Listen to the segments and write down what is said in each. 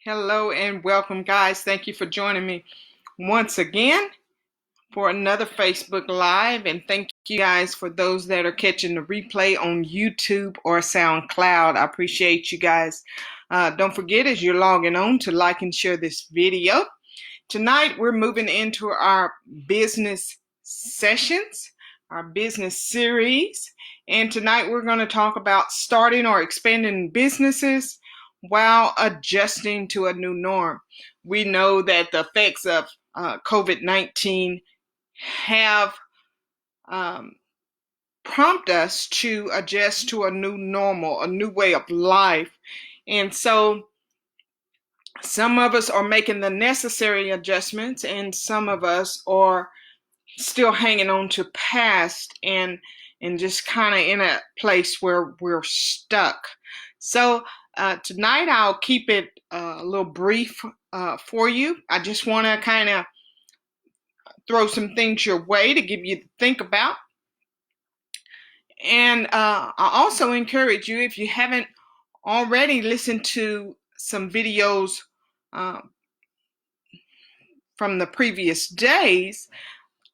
Hello and welcome, guys. Thank you for joining me once again for another Facebook Live. And thank you guys for those that are catching the replay on YouTube or SoundCloud. I appreciate you guys. Don't forget, as you're logging on, to like and share this video. Tonight, we're moving into our business sessions, our business series. And tonight, we're going to talk about starting or expanding businesses while adjusting to a new norm. We know that the effects of COVID-19 have prompted us to adjust to a new normal, a new way of life. And so some of us are making the necessary adjustments, and some of us are still hanging on to past and just kind of in a place where we're stuck. So tonight I'll keep it a little brief for you. I just want to kind of throw some things your way to give you to think about. And I also encourage you, if you haven't already listened to some videos from the previous days,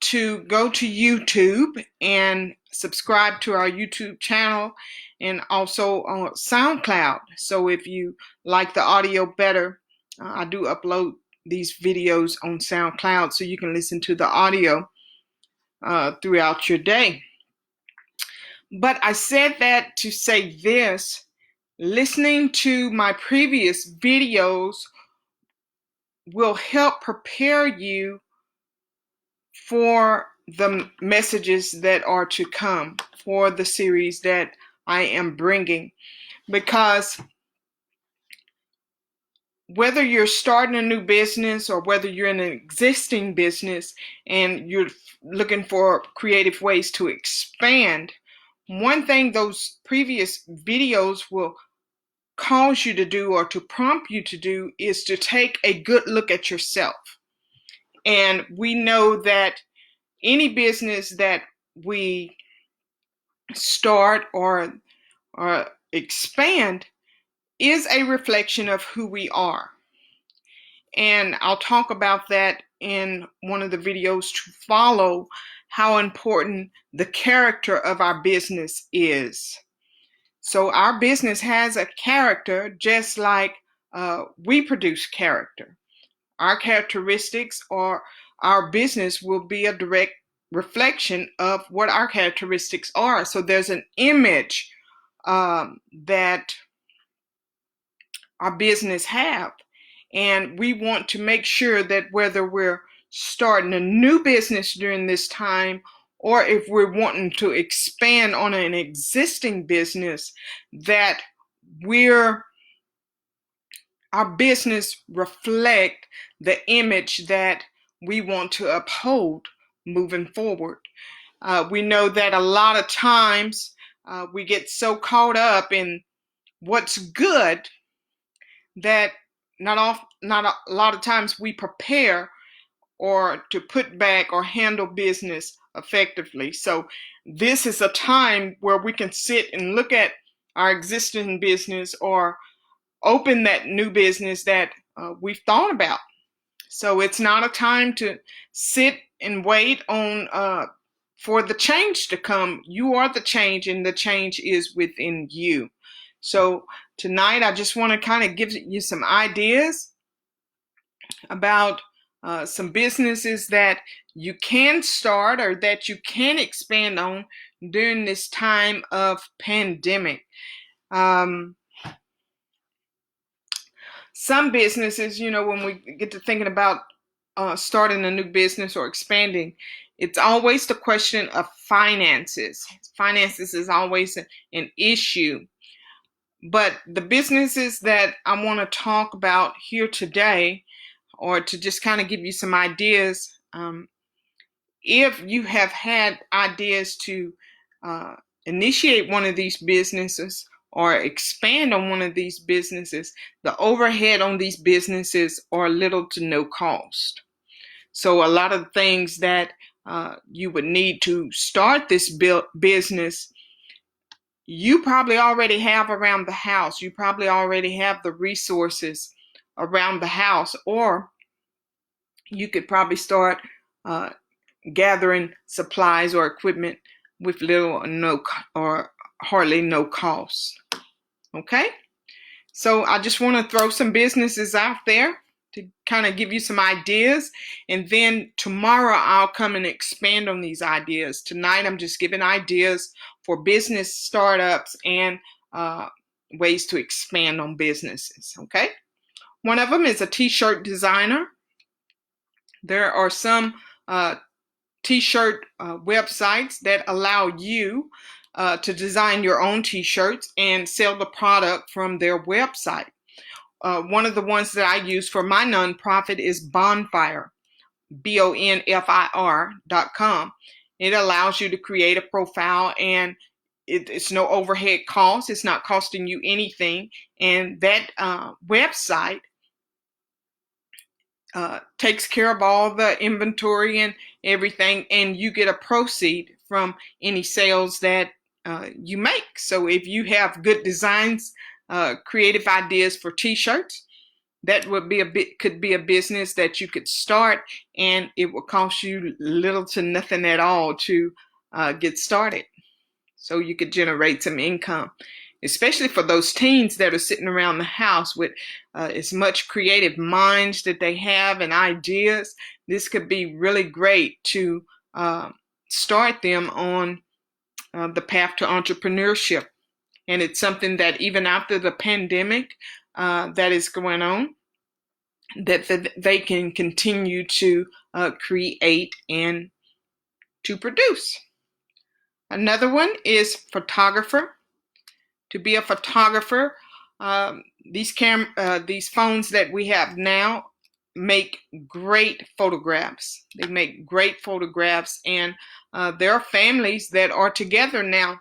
to go to YouTube and subscribe to our YouTube channel and also on SoundCloud. So if you like the audio better, I do upload these videos on SoundCloud so you can listen to the audio throughout your day. But I said that to say this: listening to my previous videos will help prepare you for the messages that are to come, for the series that I am bringing. Because whether you're starting a new business or whether you're in an existing business and you're looking for creative ways to expand, one thing those previous videos will cause you to do or to prompt you to do is to take a good look at yourself. And we know that any business that we start or expand is a reflection of who we are. And I'll talk about that in one of the videos to follow, how important the character of our business is. So our business has a character, just like we produce character. Our characteristics or our business will be a direct reflection of what our characteristics are. So there's an image that our business have. And we want to make sure that whether we're starting a new business during this time or if we're wanting to expand on an existing business, that our business reflect the image that we want to uphold moving forward. We know that a lot of times we get so caught up in what's good that not a lot of times we prepare or to put back or handle business effectively. So this is a time where we can sit and look at our existing business or open that new business that we've thought about. So it's not a time to sit and wait on for the change to come. You are the change, and the change is within you. So tonight I just want to kind of give you some ideas about some businesses that you can start or that you can expand on during this time of pandemic. Some businesses, when we get to thinking about starting a new business or expanding, it's always the question of finances. Finances is always an issue. But the businesses that I want to talk about here today, or to just kind of give you some ideas, if you have had ideas to initiate one of these businesses or expand on one of these businesses, the overhead on these businesses are little to no cost. So a lot of things that you would need to start this business, you probably already have around the house. You probably already have the resources around the house, or you could probably start gathering supplies or equipment with little or no or hardly no cost. Okay, so I just want to throw some businesses out there to kind of give you some ideas, and then tomorrow I'll come and expand on these ideas. Tonight I'm just giving ideas for business startups and ways to expand on businesses. Okay, one of them is a t-shirt designer. There are some t-shirt websites that allow you to design your own t-shirts and sell the product from their website. One of the ones that I use for my nonprofit is Bonfire, BONFIR.com. It allows you to create a profile, and it's no overhead cost. It's not costing you anything. And that website takes care of all the inventory and everything, and you get a proceed from any sales that you make. So if you have good designs, creative ideas for t-shirts, that would be could be a business that you could start, and it will cost you little to nothing at all to get started. So you could generate some income, especially for those teens that are sitting around the house with as much creative minds that they have and ideas. This could be really great to start them on the path to entrepreneurship. And it's something that even after the pandemic that is going on, that they can continue to create and to produce. Another one is photographer. To be a photographer, these phones that we have now make great photographs. They make great photographs, and there are families that are together now.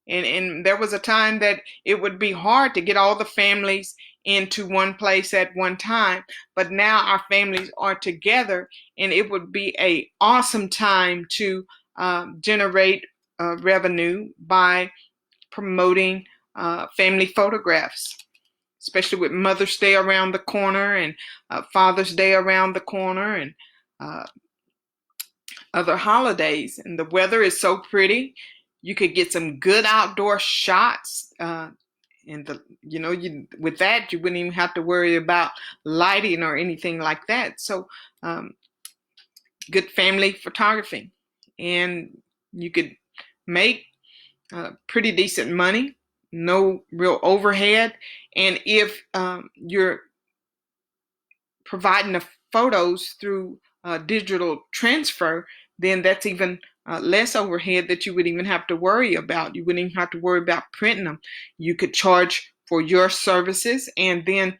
And there was a time that it would be hard to get all the families into one place at one time, but now our families are together, and it would be an awesome time to generate revenue by promoting family photographs, especially with Mother's Day around the corner and Father's Day around the corner, and other holidays. And the weather is so pretty. You could get some good outdoor shots. And with that, you wouldn't even have to worry about lighting or anything like that. So good family photography, and you could make pretty decent money, no real overhead. And if you're providing the photos through digital transfer, then that's even less overhead that you would even have to worry about. You wouldn't even have to worry about printing them. You could charge for your services, and then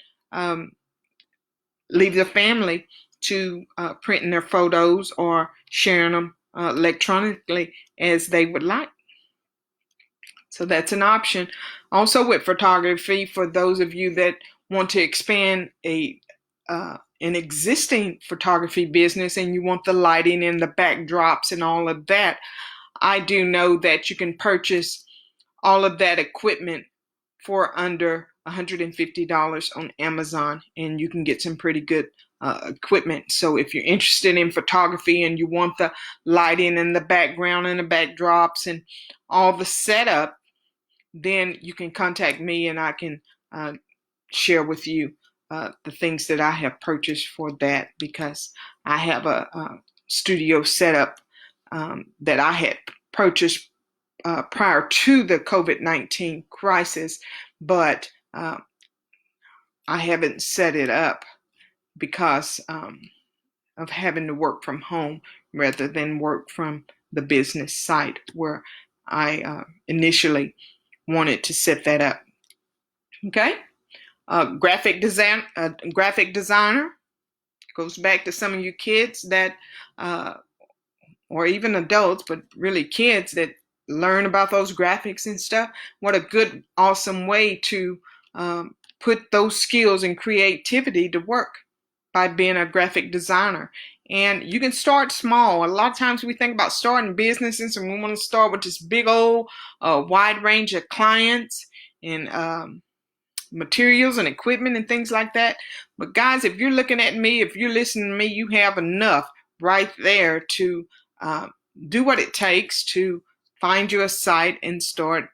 leave the family to printing their photos or sharing them electronically as they would like. So that's an option. Also with photography, for those of you that want to expand an existing photography business and you want the lighting and the backdrops and all of that, I do know that you can purchase all of that equipment for under $150 on Amazon, and you can get some pretty good equipment. So if you're interested in photography and you want the lighting and the background and the backdrops and all the setup, then you can contact me, and I can share with you the things that I have purchased for that, because I have a studio setup that I had purchased prior to the COVID-19 crisis, but I haven't set it up because of having to work from home rather than work from the business site where I initially wanted to set that up. Okay, graphic designer goes back to some of you kids that, or even adults, but really kids that learn about those graphics and stuff. What a good, awesome way to put those skills and creativity to work by being a graphic designer. And you can start small. A lot of times we think about starting businesses and we want to start with this big old wide range of clients and materials and equipment and things like that. But guys, if you're looking at me, if you're listening to me, you have enough right there to do what it takes to find you a site and start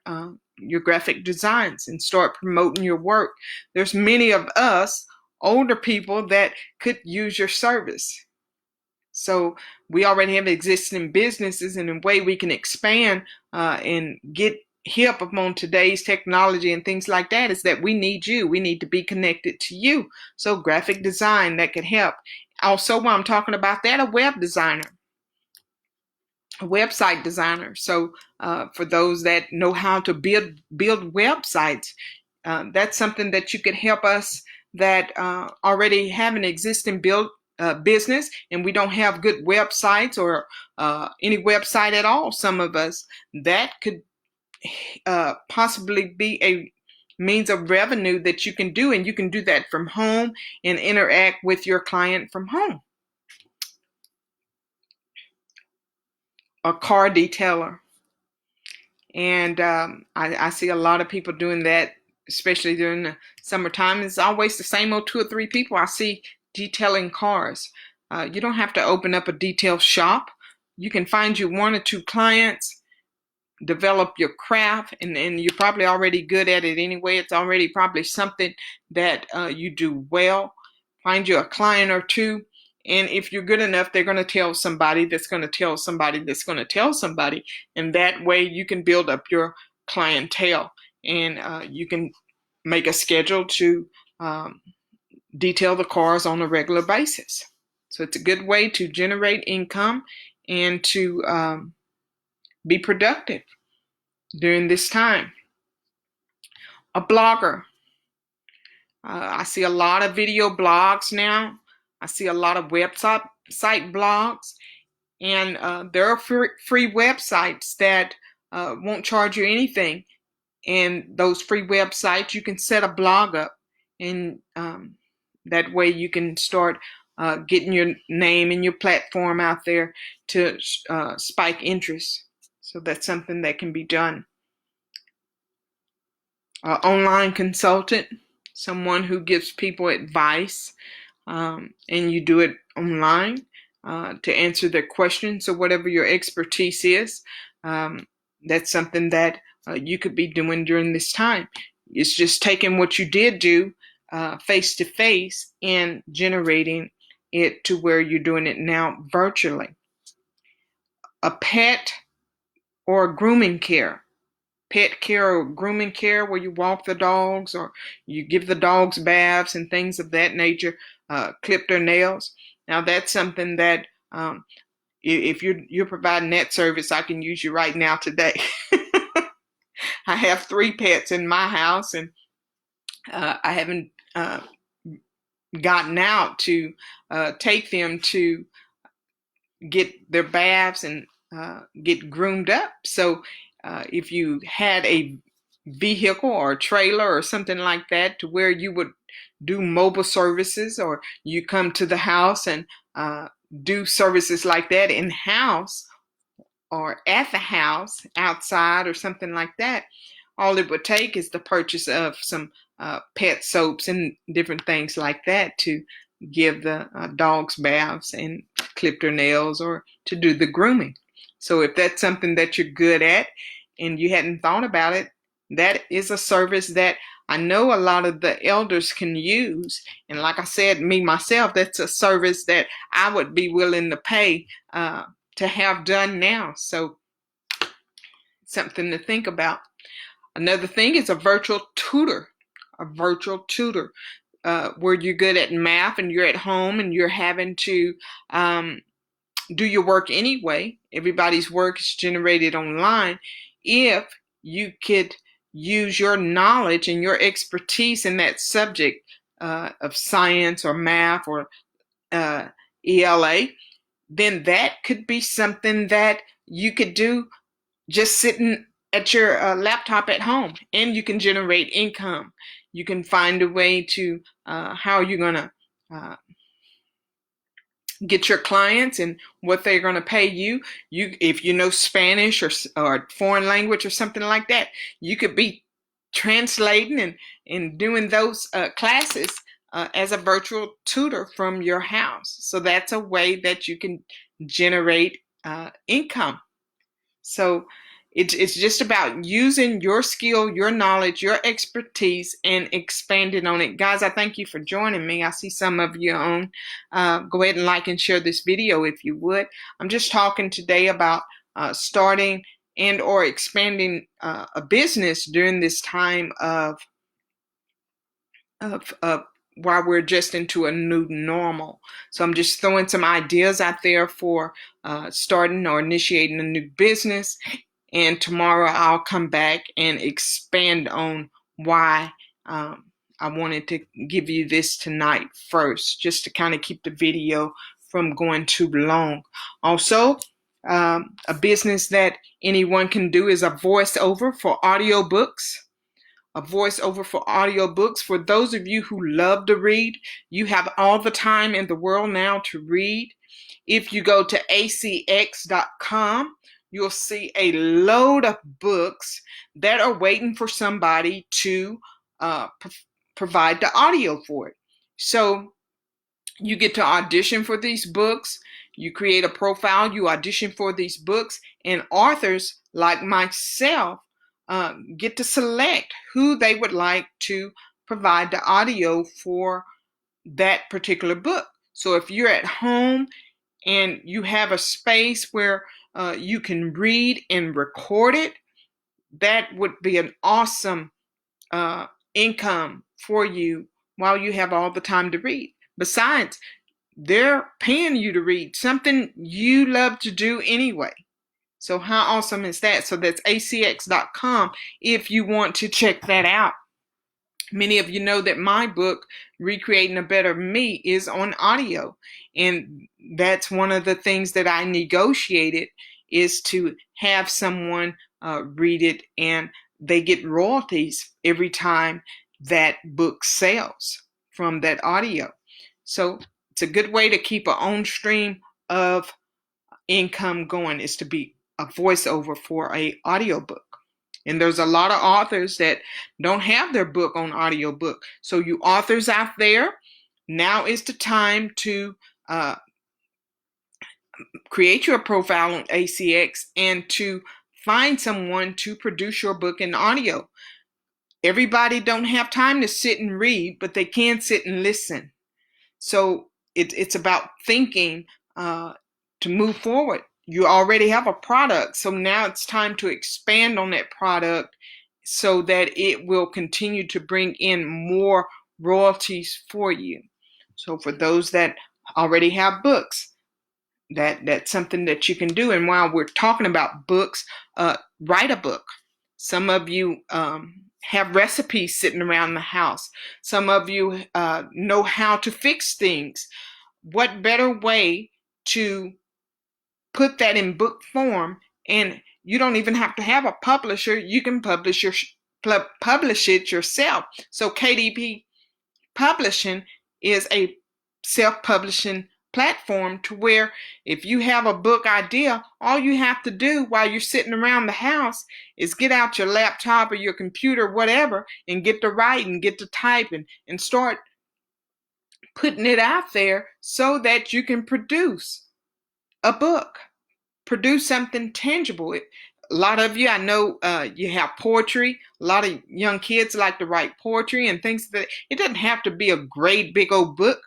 your graphic designs and start promoting your work. There's many of us older people that could use your service. So we already have existing businesses, and the way we can expand and get hip upon today's technology and things like that is that we need you. We need to be connected to you. So graphic design, that could help. Also, while I'm talking about that, a web designer, a website designer. So for those that know how to build websites, that's something that you could help us that already have an existing business, and we don't have good websites or any website at all. Some of us, that could possibly be a means of revenue that you can do, and you can do that from home and interact with your client from home. A car detailer, and I see a lot of people doing that, especially during the summertime. It's always the same old 2 or 3 people I see detailing cars. You don't have to open up a detail shop. You can find you 1 or 2 clients, develop your craft, and you're probably already good at it anyway. It's already probably something that you do well. Find you a client or 2, and if you're good enough, they're going to tell somebody that's going to tell somebody that's going to tell somebody, and that way you can build up your clientele, and you can make a schedule to detail the cars on a regular basis. So it's a good way to generate income and to be productive during this time. A blogger. I see a lot of video blogs now. I see a lot of website blogs, and there are free websites that won't charge you anything. And those free websites, you can set a blog up, and that way you can start getting your name and your platform out there to spike interest. So that's something that can be done. Online consultant, someone who gives people advice, and you do it online to answer their questions or whatever your expertise is. That's something that you could be doing during this time. It's just taking what you did do face to face and generating it to where you're doing it now virtually. A pet or grooming care. Pet care or grooming care, where you walk the dogs or you give the dogs baths and things of that nature, clip their nails. Now that's something that if you're providing that service, I can use you right now today. I have 3 pets in my house, and I haven't gotten out to take them to get their baths and get groomed up. So if you had a vehicle or a trailer or something like that to where you would do mobile services, or you come to the house and do services like that in house or at the house outside or something like that, all it would take is the purchase of some pet soaps and different things like that to give the dogs baths and clip their nails or to do the grooming. So if that's something that you're good at and you hadn't thought about it, that is a service that I know a lot of the elders can use. And like I said, me myself, that's a service that I would be willing to pay to have done now. So something to think about. Another thing is a virtual tutor. Where you're good at math and you're at home and you're having to do your work anyway. Everybody's work is generated online. If you could use your knowledge and your expertise in that subject of science or math or ELA, then that could be something that you could do just sitting at your laptop at home, and you can generate income. You can find a way to how you're going to get your clients and what they're going to pay you. If you know Spanish or foreign language or something like that, you could be translating and doing those classes as a virtual tutor from your house. So that's a way that you can generate income. So it's just about using your skill, your knowledge, your expertise, and expanding on it. Guys, I thank you for joining me. I see some of you on. Go ahead and like and share this video if you would. I'm just talking today about starting and or expanding a business during this time of while we're just into a new normal. So I'm just throwing some ideas out there for starting or initiating a new business. And tomorrow I'll come back and expand on why I wanted to give you this tonight first, just to kind of keep the video from going too long. Also, a business that anyone can do is a voiceover for audiobooks. A voiceover for audiobooks. For those of you who love to read, you have all the time in the world now to read. If you go to acx.com, you'll see a load of books that are waiting for somebody to provide the audio for it. So you get to audition for these books. You create a profile, you audition for these books, and authors like myself get to select who they would like to provide the audio for that particular book. So if you're at home and you have a space where you can read and record it, that would be an awesome income for you while you have all the time to read. Besides, they're paying you to read something you love to do anyway. So how awesome is that? So that's acx.com if you want to check that out. Many of you know that my book, Recreating a Better Me, is on audio. And that's one of the things that I negotiated, is to have someone read it, and they get royalties every time that book sells from that audio. So it's a good way to keep our own stream of income going, is to be a voiceover for a audiobook. And there's a lot of authors that don't have their book on audiobook. So you authors out there, now is the time to create your profile on ACX and to find someone to produce your book in audio. Everybody don't have time to sit and read, but they can sit and listen. So it's about thinking to move forward. You already have a product, so now it's time to expand on that product so that it will continue to bring in more royalties for you. So for those that already have books, that's something that you can do. And while we're talking about books, write a book. Some of you have recipes sitting around the house. Some of you know how to fix things. What better way to put that in book form? And you don't even have to have a publisher. You can publish it yourself. So KDP Publishing is a self-publishing platform to where if you have a book idea, all you have to do while you're sitting around the house is get out your laptop or your computer, whatever, and get to writing, get to typing, and start putting it out there so that you can produce a book, produce something tangible. A lot of you, I know you have poetry. A lot of young kids like to write poetry and things that it doesn't have to be a great big old book.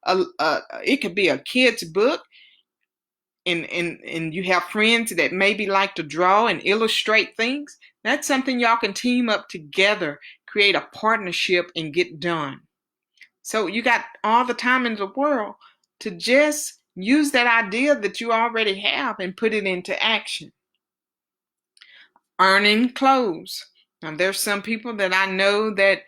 It could be a kid's book, and you have friends that maybe like to draw and illustrate things. That's something y'all can team up together, create a partnership, and get done. So you got all the time in the world to just use that idea that you already have and put it into action. Earning clothes. Now, there's some people that I know that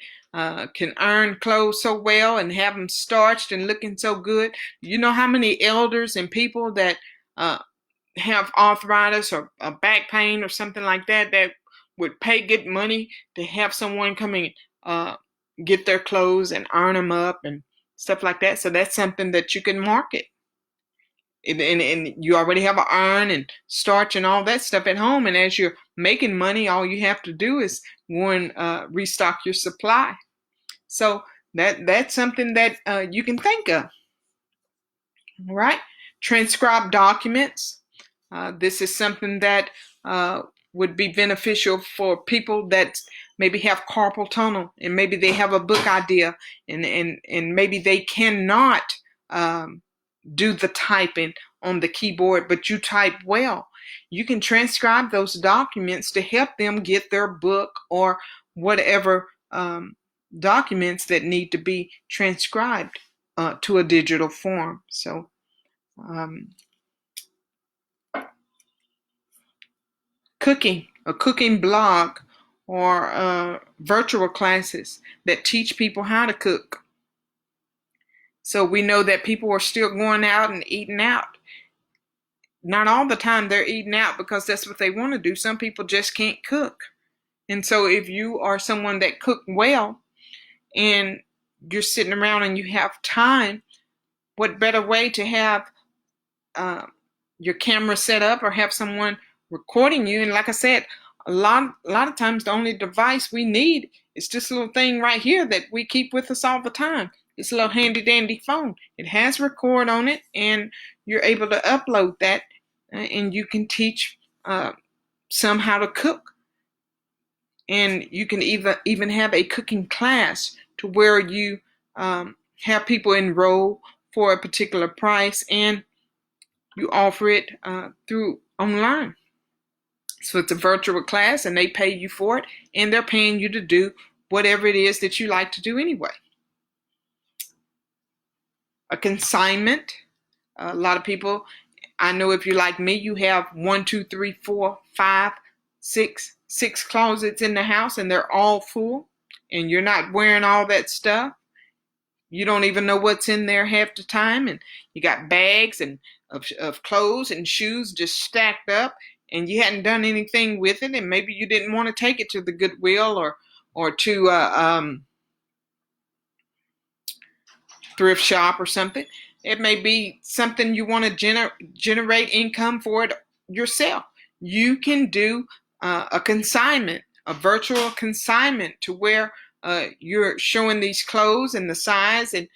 can earn clothes so well and have them starched and looking so good. You know how many elders and people that have arthritis or back pain or something like that would pay good money to have someone come and get their clothes and iron them up and stuff like that. So that's something that you can market. And you already have an iron and starch and all that stuff at home. And as you're making money, all you have to do is go and restock your supply. So that's something that you can think of. All right. Transcribe documents. This is something that would be beneficial for people that maybe have carpal tunnel, and maybe they have a book idea, and maybe they cannot do the typing on the keyboard, but you type well. You can transcribe those documents to help them get their book or whatever documents that need to be transcribed to a digital form. So cooking, a cooking blog, or virtual classes that teach people how to cook. So we know that people are still going out and eating out. Not all the time they're eating out because that's what they want to do. Some people just can't cook. And so if you are someone that cook well and you're sitting around and you have time, what better way to have your camera set up or have someone recording you? And like I said, a lot of times the only device we need is this little thing right here that we keep with us all the time. It's a little handy dandy phone. It has record on it, and you're able to upload that, and you can teach some how to cook. And you can even have a cooking class to where you have people enroll for a particular price, and you offer it through online. So it's a virtual class, and they pay you for it, and they're paying you to do whatever it is that you like to do anyway. A consignment. A lot of people, I know if you're like me, you have 1, 2, 3, 4, 5, 6 closets in the house, and they're all full, and you're not wearing all that stuff. You don't even know what's in there half the time, and you got bags and of clothes and shoes just stacked up, and you hadn't done anything with it, and maybe you didn't want to take it to the Goodwill or to thrift shop or something. It may be something you want to generate income for it yourself. You can do a consignment, a virtual consignment, to where you're showing these clothes and the size and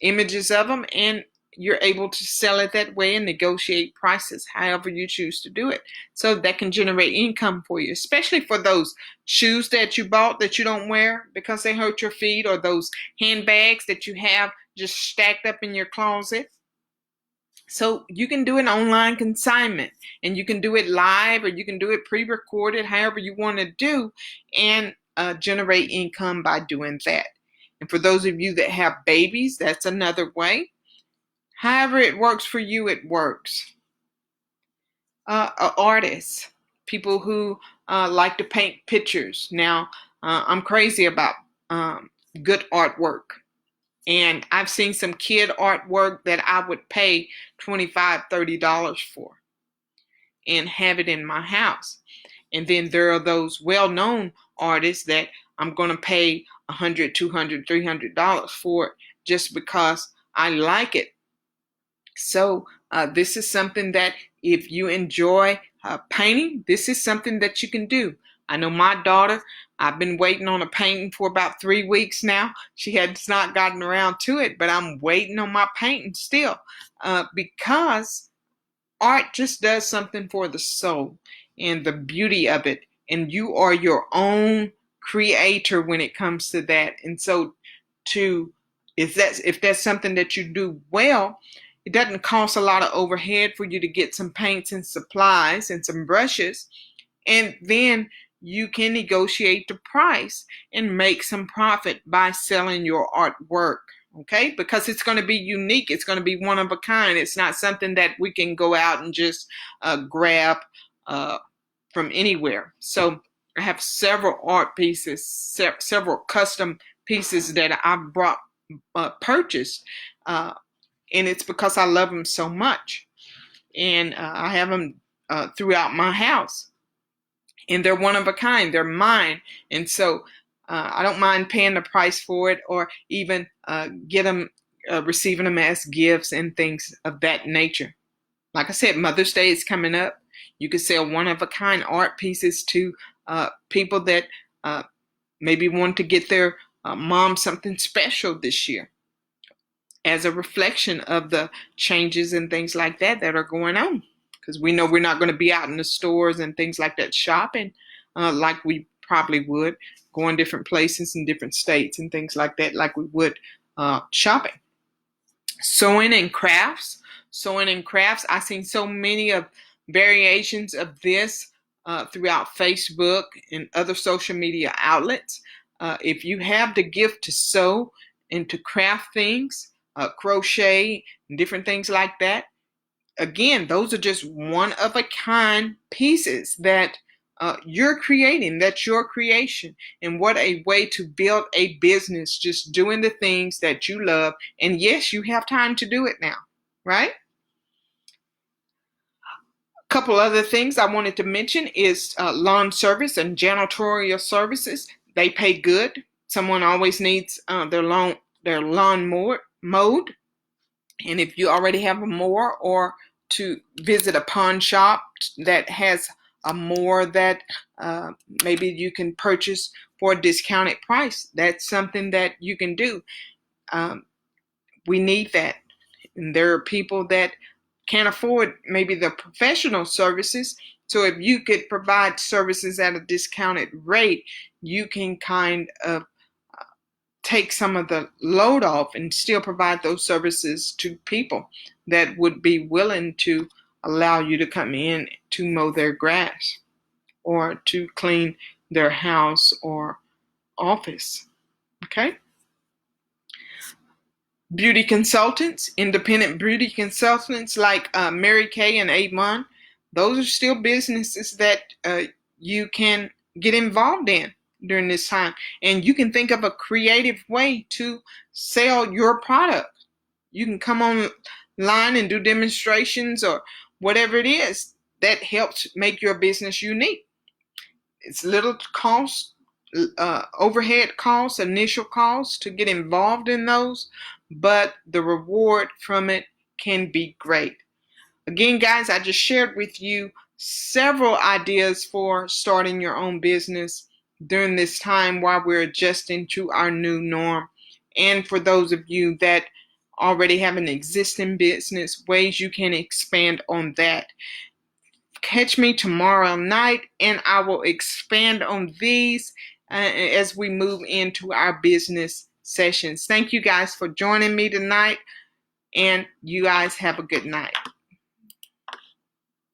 images of them, and you're able to sell it that way and negotiate prices however you choose to do it. So that can generate income for you, especially for those shoes that you bought that you don't wear because they hurt your feet, or those handbags that you have just stacked up in your closet. So you can do an online consignment, and you can do it live, or you can do it pre-recorded, however you want to do, and generate income by doing that. And for those of you that have babies, that's another way. However it works for you, it works. Artists, people who like to paint pictures. Now, I'm crazy about good artwork. And I've seen some kid artwork that I would pay $25, $30 for and have it in my house. And then there are those well-known artists that I'm going to pay $100, $200, $300 for it just because I like it. So this is something that if you enjoy painting, this is something that you can do. I know my daughter, I've been waiting on a painting for about 3 weeks now. She has not gotten around to it, but I'm waiting on my painting still because art just does something for the soul and the beauty of it. And you are your own creator when it comes to that. And so if that's something that you do well, it doesn't cost a lot of overhead for you to get some paints and supplies and some brushes. And then you can negotiate the price and make some profit by selling your artwork. Okay, because it's going to be unique. It's going to be one of a kind. It's not something that we can go out and just grab from anywhere. So I have several art pieces, several custom pieces that I've purchased, and it's because I love them so much. And I have them throughout my house. And they're one of a kind. They're mine. And so I don't mind paying the price for it, or even receiving them as gifts and things of that nature. Like I said, Mother's Day is coming up. You could sell one-of-a-kind art pieces to people that maybe want to get their mom something special this year as a reflection of the changes and things like that that are going on. Because we know we're not going to be out in the stores and things like that shopping like we probably would, going different places in different states and things like that, like we would shopping. Sewing and crafts. Sewing and crafts. I've seen so many of variations of this throughout Facebook and other social media outlets. If you have the gift to sew and to craft things, crochet, and different things like that, again, those are just one of a kind pieces that you're creating. That's your creation. And what a way to build a business, just doing the things that you love. And yes, you have time to do it now, right? A couple other things I wanted to mention is lawn service and janitorial services. They pay good. Someone always needs their lawn mowed. And if you already have a mower, or to visit a pawn shop that has a mower that maybe you can purchase for a discounted price, that's something that you can do. We need that. And there are people that can't afford maybe the professional services. So if you could provide services at a discounted rate, you can kind of take some of the load off and still provide those services to people that would be willing to allow you to come in to mow their grass or to clean their house or office. Okay? Beauty consultants, independent beauty consultants like Mary Kay and Avon, those are still businesses that you can get involved in during this time. And you can think of a creative way to sell your product. You can come online and do demonstrations or whatever it is that helps make your business unique. It's little cost, overhead costs, initial costs to get involved in those, but the reward from it can be great. Again, guys, I just shared with you several ideas for starting your own business during this time while we're adjusting to our new norm. And for those of you that already have an existing business, ways you can expand on that. Catch me tomorrow night and I will expand on these as we move into our business sessions. Thank you guys for joining me tonight, and you guys have a good night.